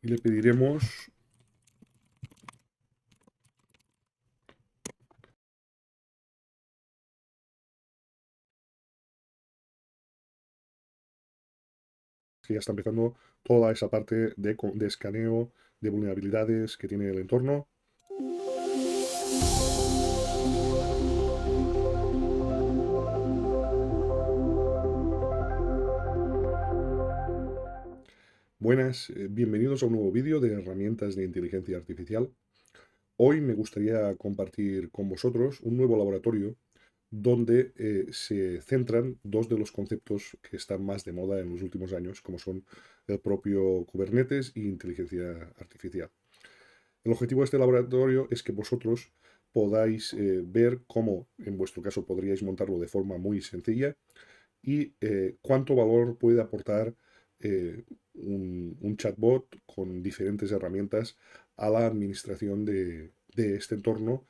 y le pediremos que ya está empezando toda esa parte de escaneo de vulnerabilidades que tiene el entorno. Buenas, bienvenidos a un nuevo vídeo de herramientas de inteligencia artificial. Hoy me gustaría compartir con vosotros un nuevo laboratorio donde se centran dos de los conceptos que están más de moda en los últimos años, como son el propio Kubernetes y inteligencia artificial. El objetivo de este laboratorio es que vosotros podáis ver cómo, en vuestro caso, podríais montarlo de forma muy sencilla y cuánto valor puede aportar un chatbot con diferentes herramientas a la administración de este entorno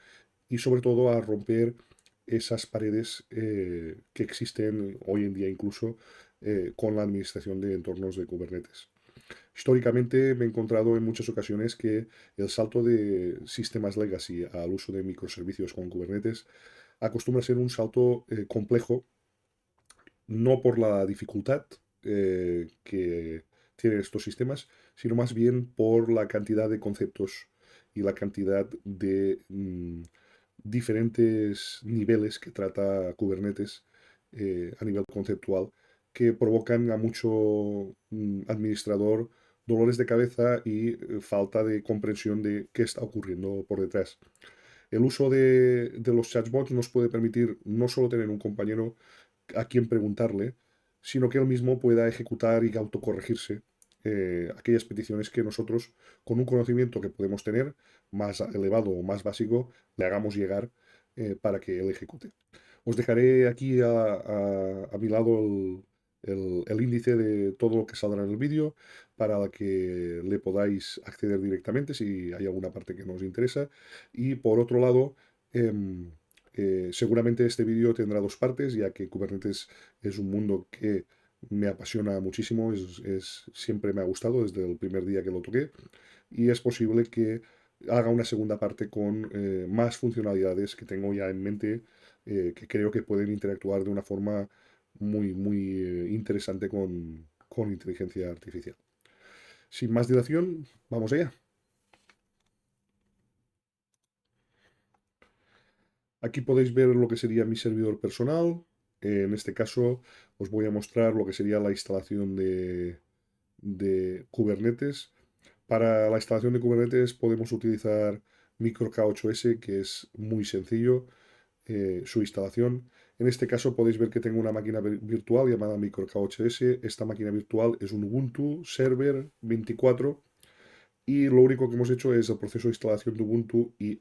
y sobre todo a romper esas paredes que existen hoy en día incluso con la administración de entornos de Kubernetes. Históricamente me he encontrado en muchas ocasiones que el salto de sistemas legacy al uso de microservicios con Kubernetes acostumbra a ser un salto complejo, no por la dificultad que tienen estos sistemas, sino más bien por la cantidad de conceptos y la cantidad de diferentes niveles que trata Kubernetes a nivel conceptual, que provocan a mucho administrador dolores de cabeza y falta de comprensión de qué está ocurriendo por detrás. El uso de los chatbots nos puede permitir no solo tener un compañero a quien preguntarle, sino que él mismo pueda ejecutar y autocorregirse aquellas peticiones que nosotros, con un conocimiento que podemos tener más elevado o más básico, le hagamos llegar para que él ejecute. Os dejaré aquí a mi lado el índice de todo lo que saldrá en el vídeo para que le podáis acceder directamente si hay alguna parte que nos interesa. Y por otro lado, seguramente este vídeo tendrá dos partes, ya que Kubernetes es un mundo que me apasiona muchísimo, siempre me ha gustado desde el primer día que lo toqué, y es posible que haga una segunda parte con más funcionalidades que tengo ya en mente, que creo que pueden interactuar de una forma muy interesante con inteligencia artificial. Sin más dilación, vamos allá. Aquí podéis ver lo que sería mi servidor personal. En este caso os voy a mostrar lo que sería la instalación de Kubernetes. Para la instalación de Kubernetes podemos utilizar MicroK8S, que es muy sencillo su instalación. En este caso podéis ver que tengo una máquina virtual llamada MicroK8S. Esta máquina virtual es un Ubuntu Server 24 y lo único que hemos hecho es el proceso de instalación de Ubuntu y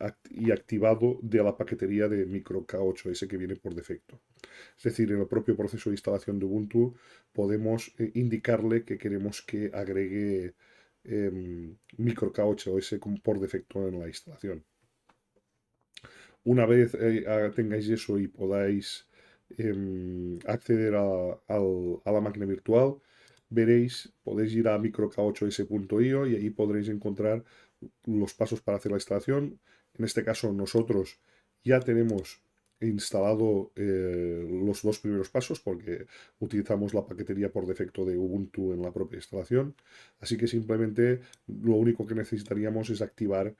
activado de la paquetería de MicroK8S que viene por defecto. Es decir, en el propio proceso de instalación de Ubuntu podemos indicarle que queremos que agregue MicroK8S por defecto en la instalación. Una vez tengáis eso y podáis acceder a la máquina virtual, veréis, podéis ir a microk8s.io y ahí podréis encontrar los pasos para hacer la instalación. En este caso nosotros ya tenemos instalado los dos primeros pasos porque utilizamos la paquetería por defecto de Ubuntu en la propia instalación. Así que simplemente lo único que necesitaríamos es activar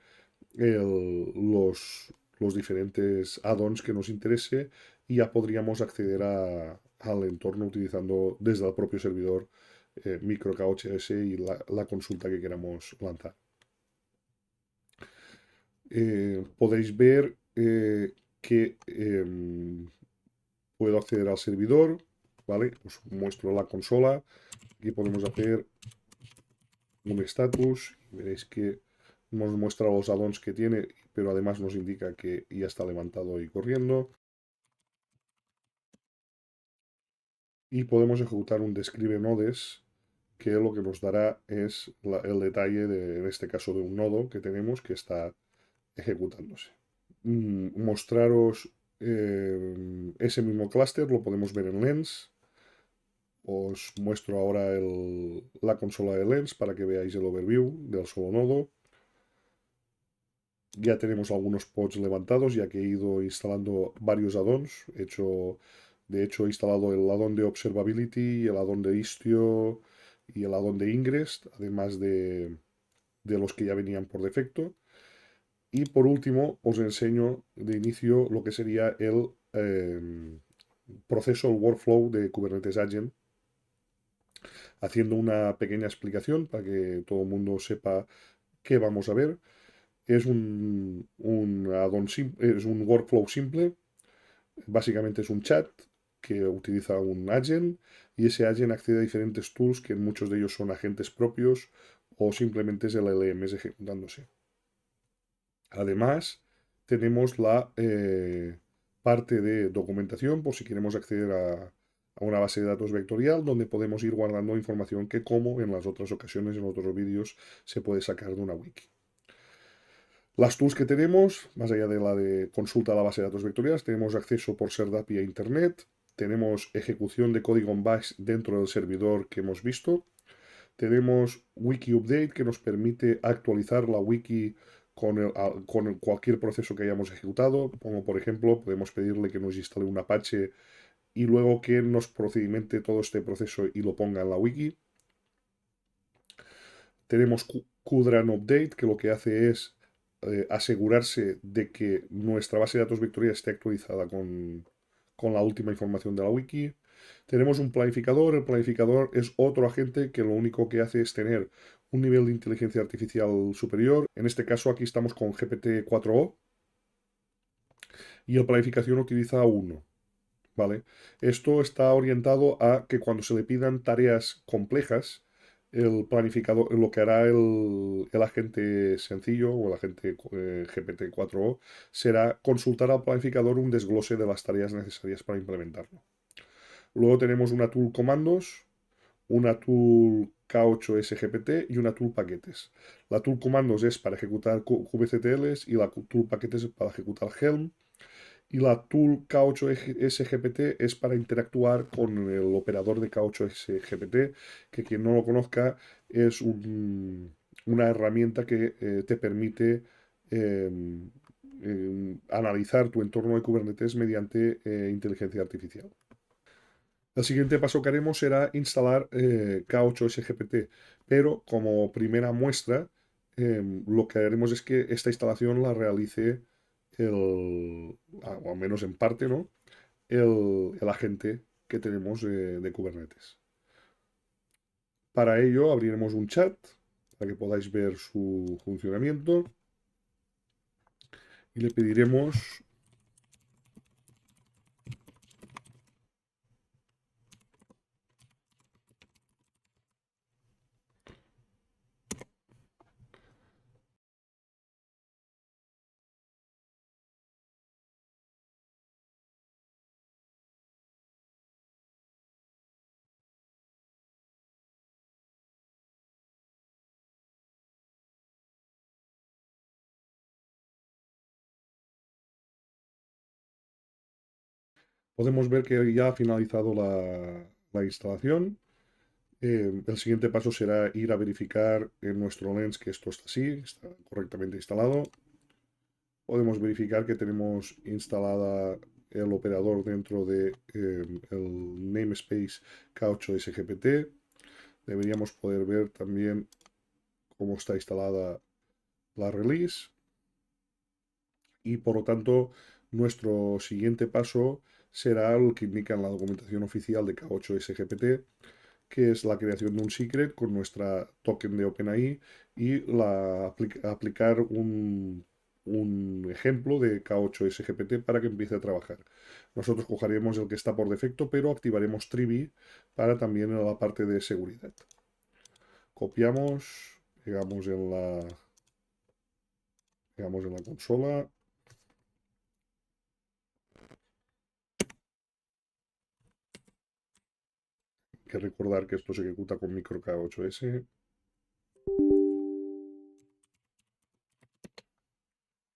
los diferentes add-ons que nos interese y ya podríamos acceder al entorno utilizando desde el propio servidor MicroK8S y la consulta que queramos lanzar. Podéis ver que puedo acceder al servidor, ¿vale? Os muestro la consola. Aquí podemos hacer un status y veréis que nos muestra los add-ons que tiene, pero además nos indica que ya está levantado y corriendo. Y podemos ejecutar un describe nodes, que lo que nos dará es el detalle, en este caso, de un nodo que tenemos que está ejecutándose. Mostraros ese mismo clúster, lo podemos ver en Lens. Os muestro ahora la consola de Lens para que veáis el overview del solo nodo. Ya tenemos algunos pods levantados, ya que he ido instalando varios addons. De hecho, he instalado el addon de Observability, el addon de Istio y el addon de Ingress, además de los que ya venían por defecto. Y por último, os enseño de inicio lo que sería el proceso, el workflow de Kubernetes Agent, haciendo una pequeña explicación para que todo el mundo sepa qué vamos a ver. Es es un workflow simple. Básicamente es un chat que utiliza un agent y ese agent accede a diferentes tools que muchos de ellos son agentes propios o simplemente es el LMS ejecutándose. Además, tenemos la parte de documentación por si queremos acceder a una base de datos vectorial donde podemos ir guardando información que, como en las otras ocasiones, en otros vídeos, se puede sacar de una wiki. Las tools que tenemos, más allá de la de consulta a la base de datos vectoriales, tenemos acceso por ser API a Internet, tenemos ejecución de código en bash dentro del servidor que hemos visto, tenemos Wiki Update que nos permite actualizar la wiki con cualquier proceso que hayamos ejecutado, como por ejemplo podemos pedirle que nos instale un Apache y luego que nos procedimente todo este proceso y lo ponga en la wiki. Tenemos Qdran Update, que lo que hace es asegurarse de que nuestra base de datos vectorial esté actualizada con la última información de la wiki. Tenemos un planificador. El planificador es otro agente que lo único que hace es tener un nivel de inteligencia artificial superior. En este caso aquí estamos con GPT-4o y el planificación utiliza 1. ¿Vale? Esto está orientado a que cuando se le pidan tareas complejas, el planificador, lo que hará el agente sencillo o el agente GPT-4o será consultar al planificador un desglose de las tareas necesarias para implementarlo. Luego tenemos una tool comandos, una tool K8SGPT y una tool paquetes. La tool comandos es para ejecutar kubectls y la tool paquetes es para ejecutar Helm. Y la tool K8SGPT es para interactuar con el operador de K8SGPT, que quien no lo conozca es una herramienta que te permite analizar tu entorno de Kubernetes mediante inteligencia artificial. El siguiente paso que haremos será instalar K8SGPT, pero como primera muestra, lo que haremos es que esta instalación la realice o al menos en parte, ¿no? El agente que tenemos de Kubernetes. Para ello abriremos un chat para que podáis ver su funcionamiento y le pediremos. Podemos ver que ya ha finalizado la instalación. El siguiente paso será ir a verificar en nuestro Lens que esto está así, está correctamente instalado. Podemos verificar que tenemos instalada el operador dentro de el namespace K8SGPT. Deberíamos poder ver también cómo está instalada la release. Y por lo tanto, nuestro siguiente paso será lo que indica en la documentación oficial de K8SGPT, que es la creación de un secret con nuestra token de OpenAI y aplicar un ejemplo de K8SGPT para que empiece a trabajar. Nosotros cogeremos el que está por defecto, pero activaremos Trivi para también en la parte de seguridad. Copiamos, pegamos en la consola. Hay que recordar que esto se ejecuta con micro K8S.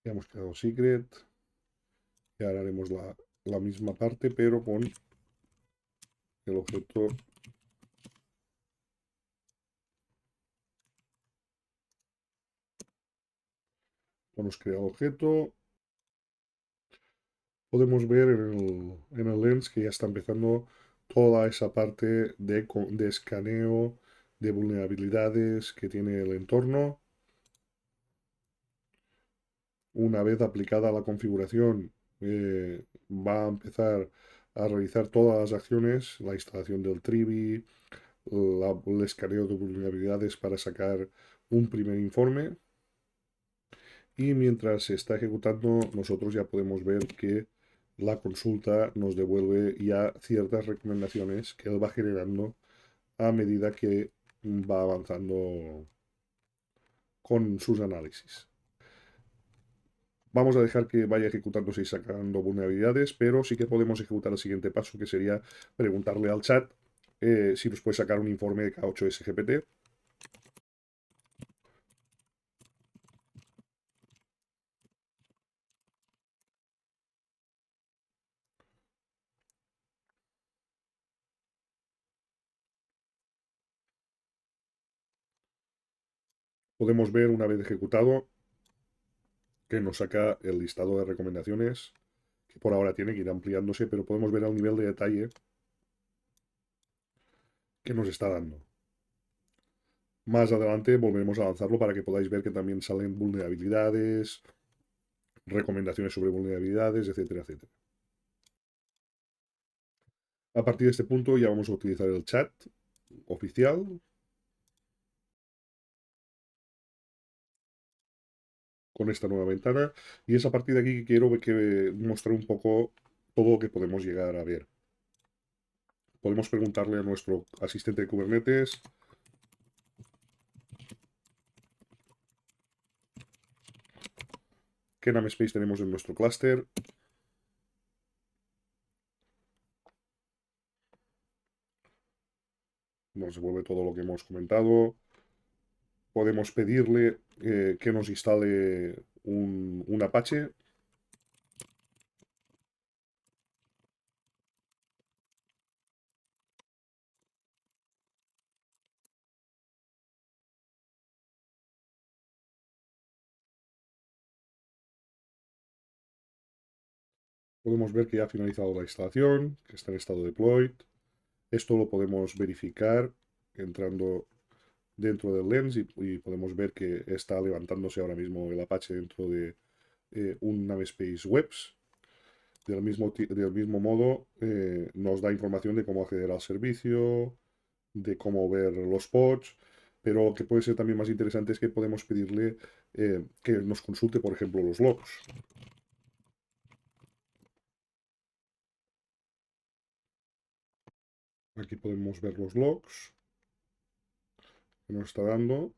Ya hemos creado secret. Y ahora haremos la misma parte, pero con el objeto Hemos creado objeto. Podemos ver en el lens que ya está empezando toda esa parte de escaneo de vulnerabilidades que tiene el entorno. Una vez aplicada la configuración, va a empezar a realizar todas las acciones, la instalación del Trivi, el escaneo de vulnerabilidades para sacar un primer informe. Y mientras se está ejecutando, nosotros ya podemos ver que la consulta nos devuelve ya ciertas recomendaciones que él va generando a medida que va avanzando con sus análisis. Vamos a dejar que vaya ejecutándose y sacando vulnerabilidades, pero sí que podemos ejecutar el siguiente paso, que sería preguntarle al chat si nos puede sacar un informe de K8S GPT. Podemos ver una vez ejecutado que nos saca el listado de recomendaciones que por ahora tiene que ir ampliándose, pero podemos ver el nivel de detalle que nos está dando. Más adelante volveremos a avanzarlo para que podáis ver que también salen vulnerabilidades, recomendaciones sobre vulnerabilidades, etcétera, etcétera. A partir de este punto ya vamos a utilizar el chat oficial con esta nueva ventana y es a partir de aquí que quiero mostrar un poco todo lo que podemos llegar a ver. Podemos preguntarle a nuestro asistente de Kubernetes qué namespace tenemos en nuestro clúster. Nos devuelve todo lo que hemos comentado. Podemos pedirle que nos instale un Apache. Podemos ver que ya ha finalizado la instalación, que está en estado deployed. Esto lo podemos verificar entrando dentro del lens y podemos ver que está levantándose ahora mismo el Apache dentro de un namespace webs. Del mismo modo, nos da información de cómo acceder al servicio, de cómo ver los pods, pero lo que puede ser también más interesante es que podemos pedirle que nos consulte, por ejemplo, los logs. Aquí podemos ver los logs que nos está dando,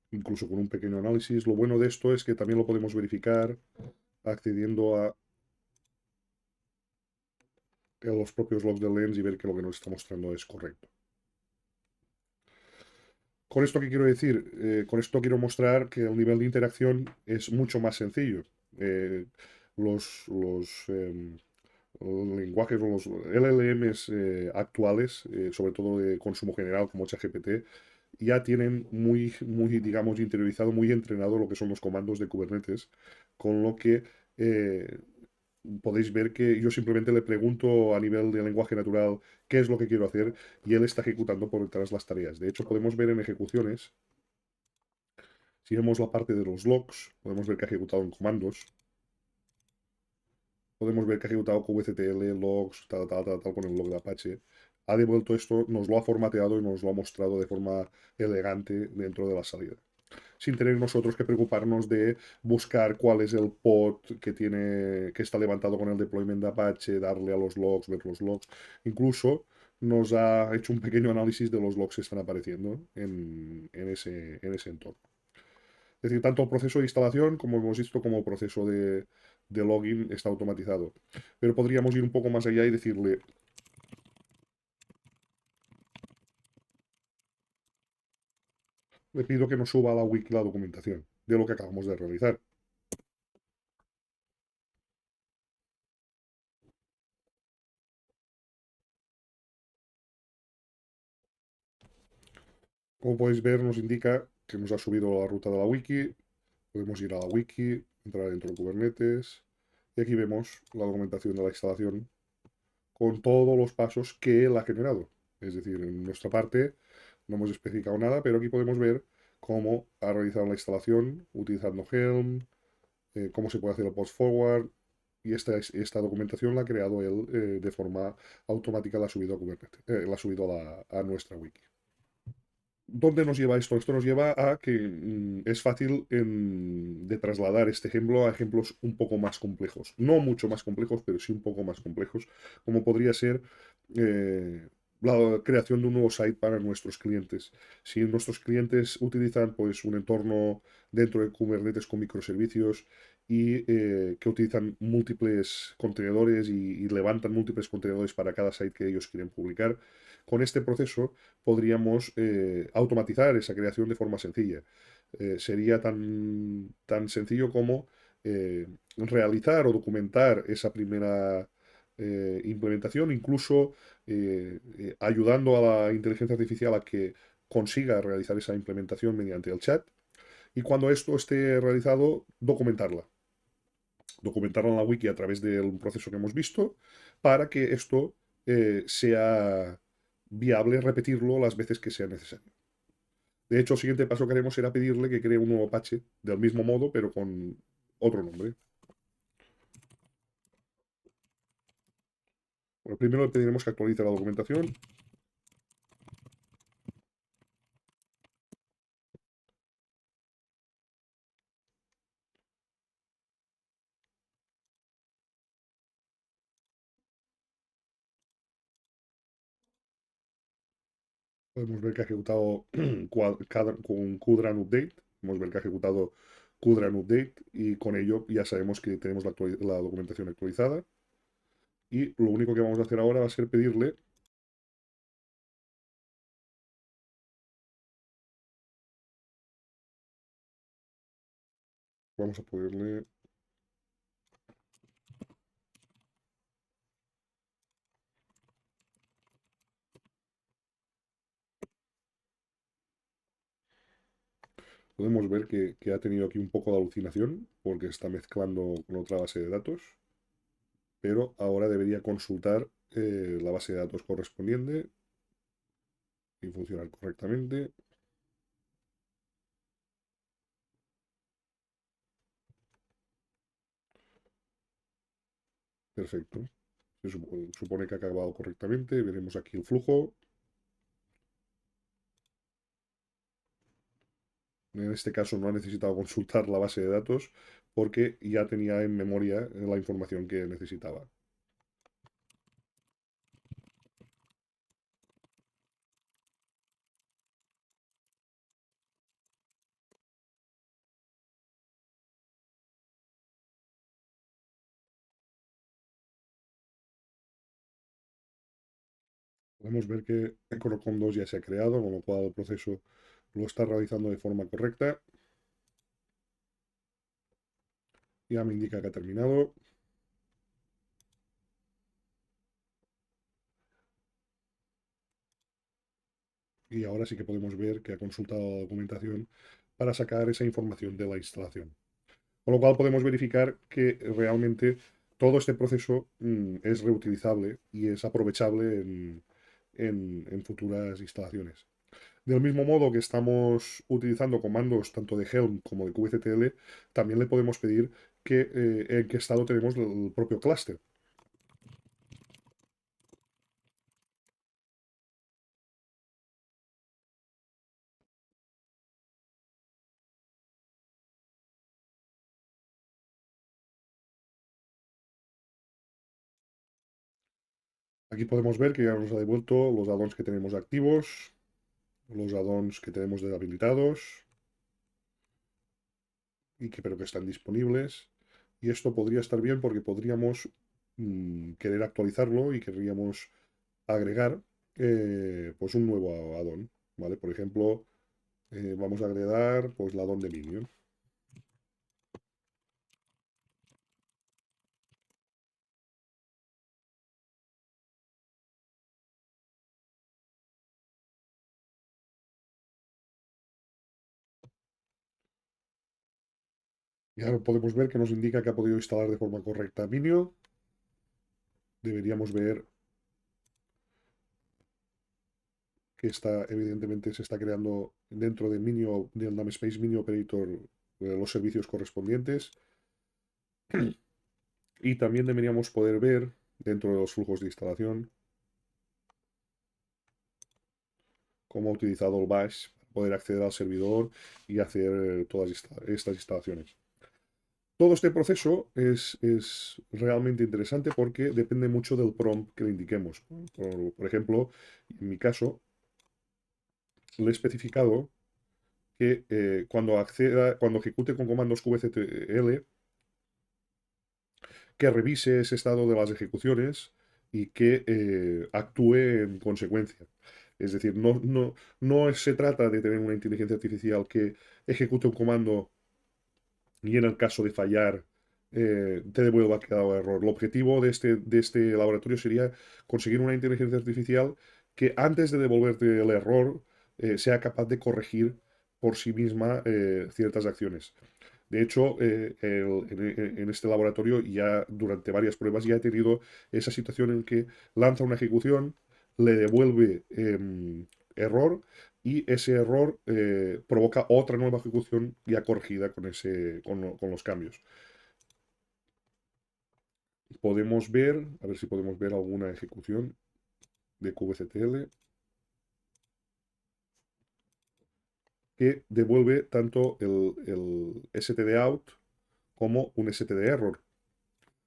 incluso con un pequeño análisis. Lo bueno de esto es que también lo podemos verificar accediendo a los propios logs del Lens y ver que lo que nos está mostrando es correcto. Con esto, ¿qué quiero decir? Con esto quiero mostrar que el nivel de interacción es mucho más sencillo. Eh, los lenguajes o los LLMs actuales, sobre todo de consumo general como ChatGPT, ya tienen muy, digamos, interiorizado, muy entrenado lo que son los comandos de Kubernetes, con lo que podéis ver que yo simplemente le pregunto a nivel de lenguaje natural qué es lo que quiero hacer y él está ejecutando por detrás las tareas. De hecho, podemos ver en ejecuciones, si vemos la parte de los logs, podemos ver que ha ejecutado en comandos, podemos ver que ha ejecutado kubectl, logs, tal, con el log de Apache. Ha devuelto esto, nos lo ha formateado y nos lo ha mostrado de forma elegante dentro de la salida, sin tener nosotros que preocuparnos de buscar cuál es el pod que está levantado con el deployment de Apache, darle a los logs, ver los logs. Incluso nos ha hecho un pequeño análisis de los logs que están apareciendo en ese entorno. Es decir, tanto el proceso de instalación, como hemos visto, como el proceso de login está automatizado. Pero podríamos ir un poco más allá y decirle, le pido que nos suba a la wiki la documentación de lo que acabamos de realizar. Como podéis ver, nos indica que nos ha subido la ruta de la wiki, Podemos ir a la wiki, entrar dentro de Kubernetes y aquí vemos la documentación de la instalación con todos los pasos que él ha generado. Es decir, en nuestra parte no hemos especificado nada, pero aquí podemos ver cómo ha realizado la instalación utilizando Helm, cómo se puede hacer el post forward, y esta documentación la ha creado él de forma automática, la ha subido a Kubernetes, la ha subido a nuestra wiki. ¿Dónde nos lleva esto? Esto nos lleva a que es fácil de trasladar este ejemplo a ejemplos un poco más complejos. No mucho más complejos, pero sí un poco más complejos, como podría ser eh, la creación de un nuevo site para nuestros clientes. Si nuestros clientes utilizan pues, un entorno dentro de Kubernetes con microservicios y que utilizan múltiples contenedores y levantan múltiples contenedores para cada site que ellos quieren publicar, con este proceso podríamos automatizar esa creación de forma sencilla. Sería tan sencillo como realizar o documentar esa primera implementación, incluso ayudando a la inteligencia artificial a que consiga realizar esa implementación mediante el chat. Y cuando esto esté realizado, documentarla en la wiki a través del proceso que hemos visto, para que esto sea viable repetirlo las veces que sea necesario. De hecho, el siguiente paso que haremos será pedirle que cree un nuevo patch del mismo modo, pero con otro nombre. Bueno, primero le pediremos que actualice la documentación. Podemos ver que ha ejecutado con Kudran Update. Podemos ver que ha ejecutado Kudran Update y con ello ya sabemos que tenemos la documentación actualizada. Y lo único que vamos a hacer ahora va a ser pedirle, vamos a ponerle, podemos ver que ha tenido aquí un poco de alucinación porque está mezclando con otra base de datos, pero ahora debería consultar la base de datos correspondiente y funcionar correctamente. Perfecto. Supone que ha acabado correctamente. Veremos aquí el flujo. En este caso no ha necesitado consultar la base de datos porque ya tenía en memoria la información que necesitaba. Podemos ver que Ecorocom 2 ya se ha creado, con lo cual el proceso lo está realizando de forma correcta. Ya me indica que ha terminado. Y ahora sí que podemos ver que ha consultado la documentación para sacar esa información de la instalación. Con lo cual podemos verificar que realmente todo este proceso es reutilizable y es aprovechable en futuras instalaciones. Del mismo modo que estamos utilizando comandos tanto de Helm como de kubectl, también le podemos pedir que en qué estado tenemos el propio clúster. Aquí podemos ver que ya nos ha devuelto los addons que tenemos activos, los addons que tenemos deshabilitados, pero que están disponibles. Y esto podría estar bien porque podríamos querer actualizarlo y querríamos agregar pues un nuevo addon, ¿vale? Por ejemplo, vamos a agregar pues la addon de Minion. Y ahora podemos ver que nos indica que ha podido instalar de forma correcta Minio. Deberíamos ver que evidentemente se está creando dentro de Minio, del namespace Mini Operator, los servicios correspondientes. Y también deberíamos poder ver dentro de los flujos de instalación cómo ha utilizado el bash para poder acceder al servidor y hacer todas estas instalaciones. Todo este proceso es realmente interesante porque depende mucho del prompt que le indiquemos. Por ejemplo, en mi caso, le he especificado que cuando ejecute con comandos kubectl, que revise ese estado de las ejecuciones y que actúe en consecuencia. Es decir, no se trata de tener una inteligencia artificial que ejecute un comando y en el caso de fallar te devuelva que ha dado error. El objetivo de este laboratorio sería conseguir una inteligencia artificial que antes de devolverte el error sea capaz de corregir por sí misma ciertas acciones. De hecho, en este laboratorio ya durante varias pruebas ya he tenido esa situación en que lanza una ejecución, le devuelve error y ese error provoca otra nueva ejecución ya corregida con los cambios. Podemos ver, a ver si podemos ver alguna ejecución de kubectl que devuelve tanto el stdout como un stderror.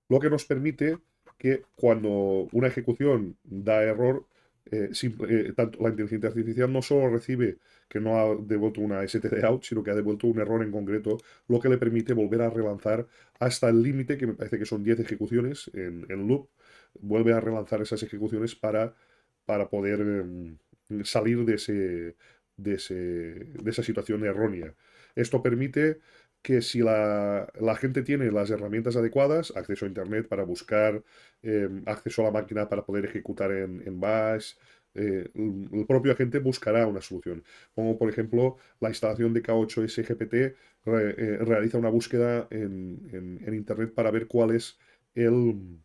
Lo que nos permite que cuando una ejecución da error, tanto la inteligencia artificial no solo recibe que no ha devuelto una stdout, sino que ha devuelto un error en concreto, lo que le permite volver a relanzar hasta el límite, que me parece que son 10 ejecuciones en loop, vuelve a relanzar esas ejecuciones para poder salir de esa situación errónea. Esto permite que si la gente tiene las herramientas adecuadas, acceso a Internet para buscar, acceso a la máquina para poder ejecutar en Bash, el propio agente buscará una solución. Como por ejemplo la instalación de K8s GPT realiza una búsqueda en Internet para ver cuál es el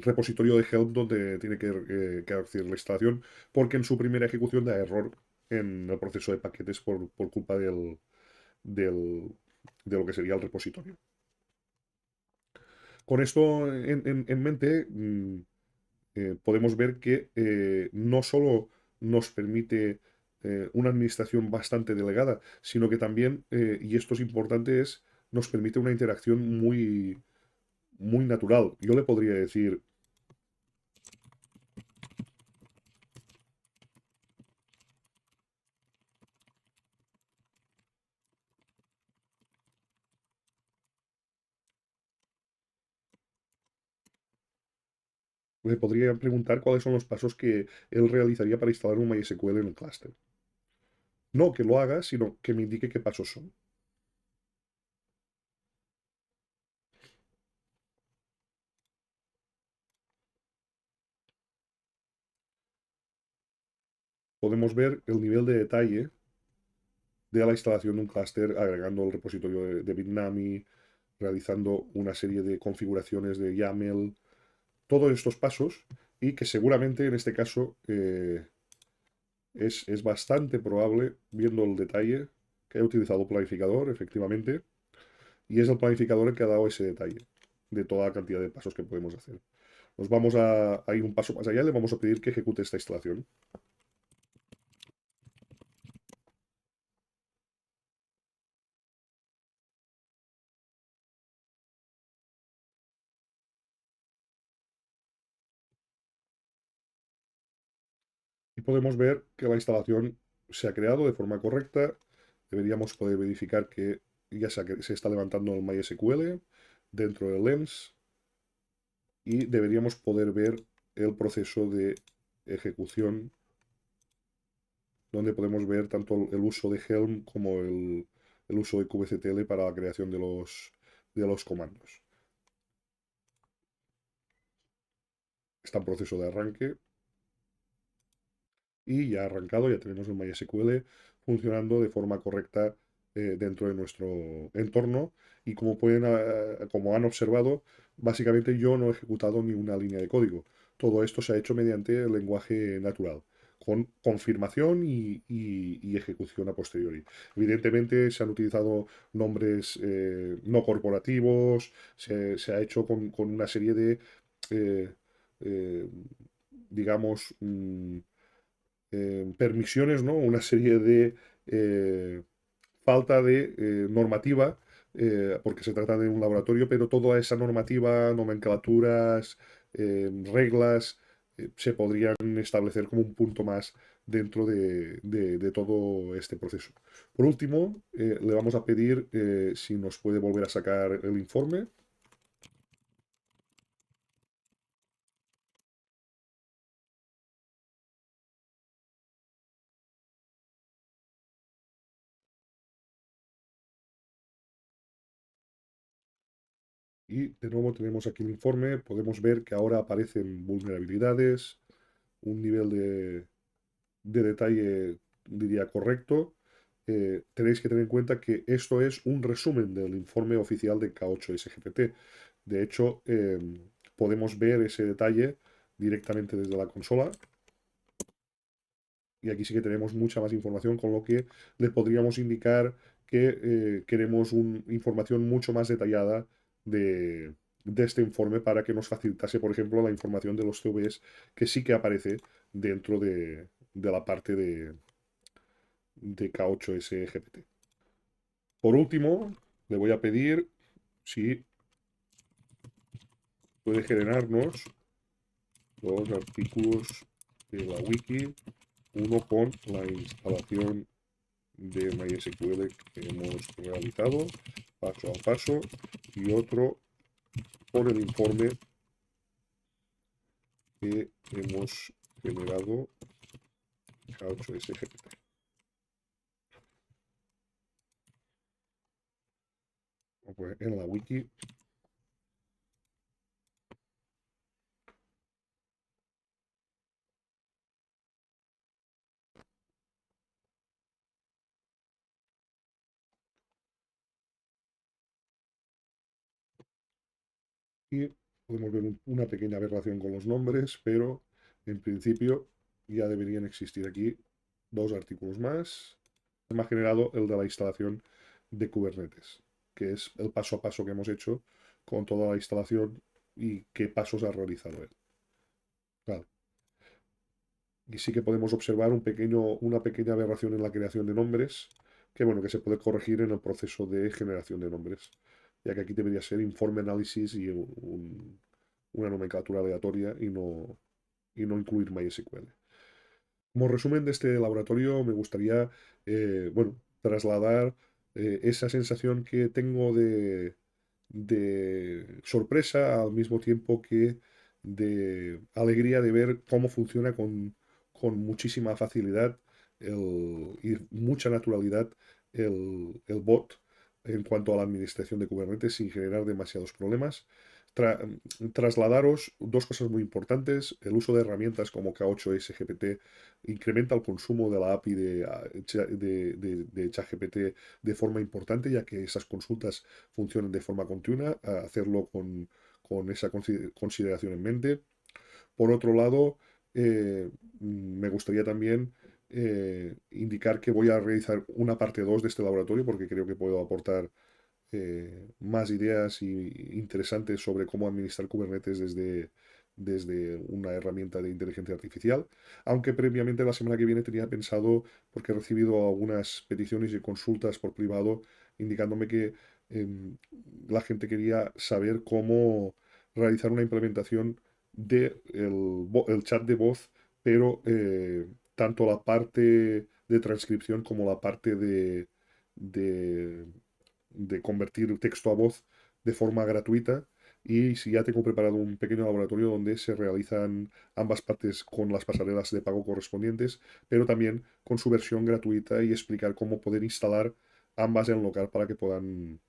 repositorio de Helm donde tiene que hacer la instalación, porque en su primera ejecución da error en el proceso de paquetes por culpa del, de lo que sería el repositorio. Con esto en mente, podemos ver que no solo nos permite una administración bastante delegada, sino que también, y esto es importante, nos permite una interacción muy natural. Yo le podría decir, le podría preguntar cuáles son los pasos que él realizaría para instalar un MySQL en el clúster. No que lo haga, sino que me indique qué pasos son. Podemos ver el nivel de detalle de la instalación de un clúster agregando el repositorio de Bitnami, realizando una serie de configuraciones de YAML, todos estos pasos y que seguramente en este caso es bastante probable, viendo el detalle, que haya utilizado planificador, efectivamente, y es el planificador el que ha dado ese detalle de toda la cantidad de pasos que podemos hacer. Nos vamos a ir un paso más allá y le vamos a pedir que ejecute esta instalación. Y podemos ver que la instalación se ha creado de forma correcta. Deberíamos poder verificar que ya se está levantando el MySQL dentro del Lens y deberíamos poder ver el proceso de ejecución donde podemos ver tanto el uso de Helm como el uso de kubectl para la creación de los comandos. Está en proceso de arranque y ya ha arrancado, ya tenemos el MySQL funcionando de forma correcta dentro de nuestro entorno y como han observado, básicamente yo no he ejecutado ni una línea de código. Todo esto se ha hecho mediante el lenguaje natural, con confirmación y ejecución a posteriori. Evidentemente se han utilizado nombres no corporativos, se ha hecho con una serie de, eh, eh, digamos, permisiones, ¿no? Una serie de falta de normativa, porque se trata de un laboratorio, pero toda esa normativa, nomenclaturas, reglas, se podrían establecer como un punto más dentro de todo este proceso. Por último, le vamos a pedir si nos puede volver a sacar el informe. Y de nuevo tenemos aquí el informe. Podemos ver que ahora aparecen vulnerabilidades, un nivel de detalle, diría, correcto. Tenéis que tener en cuenta que esto es un resumen del informe oficial de K8 SGPT. De hecho, podemos ver ese detalle directamente desde la consola. Y aquí sí que tenemos mucha más información, con lo que le podríamos indicar que queremos una información mucho más detallada de este informe para que nos facilitase, por ejemplo, la información de los CVs que sí que aparece dentro de la parte de K8 SGPT. Por último, le voy a pedir si puede generarnos los artículos de la wiki, uno con la instalación de MySQL que hemos realizado paso a paso y otro con el informe que hemos generado K8 SGPT. En la wiki y podemos ver una pequeña aberración con los nombres, pero en principio ya deberían existir aquí dos artículos más. Me ha generado el de la instalación de Kubernetes, que es el paso a paso que hemos hecho con toda la instalación y qué pasos ha realizado él. Claro. Y sí que podemos observar una pequeña aberración en la creación de nombres, que bueno, que se puede corregir en el proceso de generación de nombres, ya que aquí debería ser informe análisis y una nomenclatura aleatoria y no incluir MySQL. Como resumen de este laboratorio, me gustaría, bueno, trasladar esa sensación que tengo de sorpresa al mismo tiempo que de alegría de ver cómo funciona con muchísima facilidad y mucha naturalidad el bot en cuanto a la administración de Kubernetes sin generar demasiados problemas. Tra- Trasladaros dos cosas muy importantes. El uso de herramientas como K8 SGPT incrementa el consumo de la API de ChatGPT de forma importante, ya que esas consultas funcionen de forma continua, a hacerlo con esa consideración en mente. Por otro lado, me gustaría también indicar que voy a realizar una parte 2 de este laboratorio porque creo que puedo aportar más ideas interesantes sobre cómo administrar Kubernetes desde una herramienta de inteligencia artificial. Aunque previamente la semana que viene tenía pensado, porque he recibido algunas peticiones y consultas por privado indicándome que em, la gente quería saber cómo realizar una implementación de el chat de voz, pero tanto la parte de transcripción como la parte de de convertir texto a voz de forma gratuita. Y si ya tengo preparado un pequeño laboratorio donde se realizan ambas partes con las pasarelas de pago correspondientes, pero también con su versión gratuita y explicar cómo poder instalar ambas en local para que puedan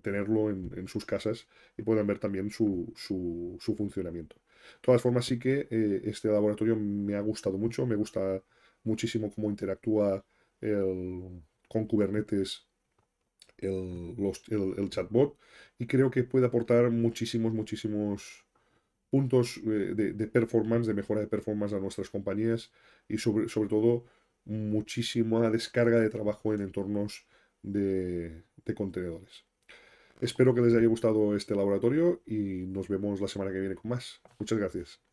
tenerlo en sus casas y puedan ver también su funcionamiento. De todas formas, sí que este laboratorio me ha gustado mucho, me gusta muchísimo cómo interactúa con Kubernetes el chatbot, y creo que puede aportar muchísimos puntos de performance, de mejora de performance a nuestras compañías, y sobre todo muchísima descarga de trabajo en entornos de contenedores. Espero que les haya gustado este laboratorio y nos vemos la semana que viene con más. Muchas gracias.